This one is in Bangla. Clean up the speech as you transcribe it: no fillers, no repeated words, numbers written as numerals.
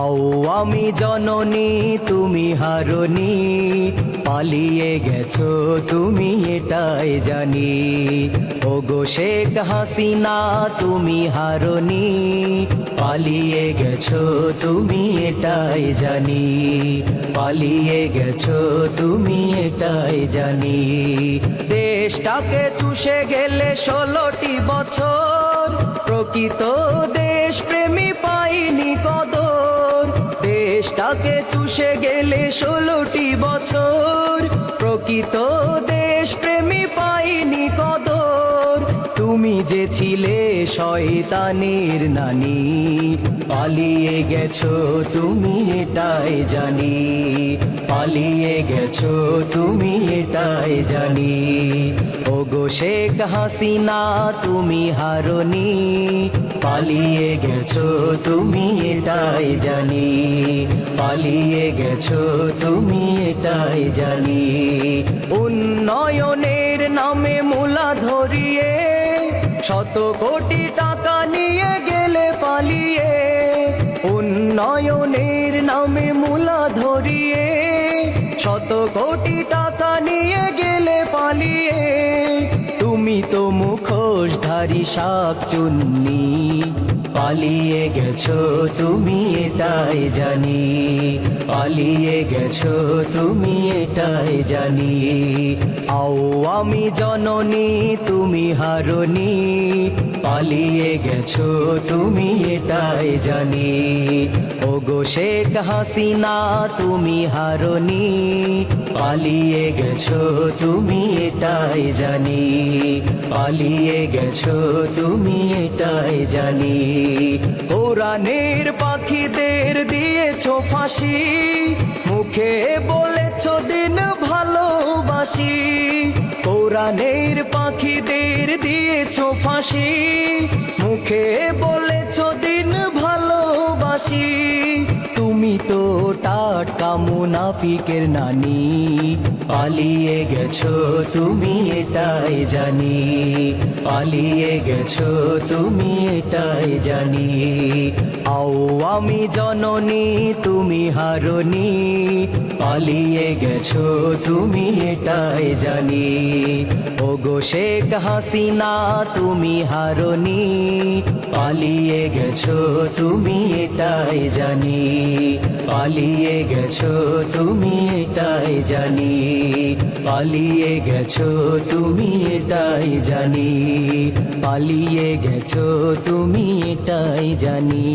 আওয়ামী জননী তুমি হারনি, পালিয়ে গেছো তুমি এটাই জানি। ওগো শেখ হাসিনা তুমি হারনি, পালিয়ে গেছো তুমি এটাই জানি। পালিয়ে গেছো তুমি এটাই জানি। দেশটাকে চুষে গেলে 16টি বছর, প্রকৃত দেশপ্রেমী পাইনি কদর। দেশটাকে চুষে গেলে 16টি বছর, প্রকৃত দেশপ্রেমী পাইনি কদর। তুমি যে ছিলে শয়তানের নানি, পালিয়ে গেছো তুমি এটাই জানি। পালিয়ে গেছো তুমি এটাই জানি। ওগো শেখ হাসিনা তুমি হারনি, পালিয়ে গেছো তুমি এটাই জানি। পালিয়ে গেছো তুমি এটাই জানি। উন্নয়নের নামে মূলা ধরিয়ে, 100 কোটি টাকা নিয়ে গেলে পালিয়ে। উন্নয়নের নামে মূলা ধরিয়ে, 100 কোটি টাকা নিয়ে গেলে পালিয়ে। তুমি তো মুখোশধারী শাকচুন্নি, পালিয়ে গেছো তুমি এটাই জানি। পালিয়ে গেছো তুমি এটাই জানি। আওয়ামী জননী তুমি হারনি, পালিয়ে গেছো তুমি এটাই জানি। ওগো শেখ হাসিনা তুমি হারনি, পালিয়ে গেছো তুমি এটাই জানি। পালিয়ে গেছো তুমি এটাই জানি। কোরআনের পাখিদের দিয়েছো ফাঁসি, মুখে বলেছো দিন ভালোবাসি। কোরআনের পাখিদের দিয়েছো ফাঁসি, মুখে বলেছো দিন ভালোবাসি। তুমি তো টাটকা মুনাফিকের নানি, পালিয়ে গেছো তুমি এটাই জানি। পালিয়ে গেছো তুমি এটাই জানি। আওয়ামী জননী তুমি হারনি, পালিয়ে গেছো তুমি এটাই জানি। ওগো শেখ হাসিনা তুমি হারনি, পালিয়ে গেছো তুমি এটাই জানি। পালিয়ে গেছো তুমি এটাই জানি। পালিয়ে গেছো তুমি এটাই জানি। পালিয়ে গেছো তুমি এটাই জানি।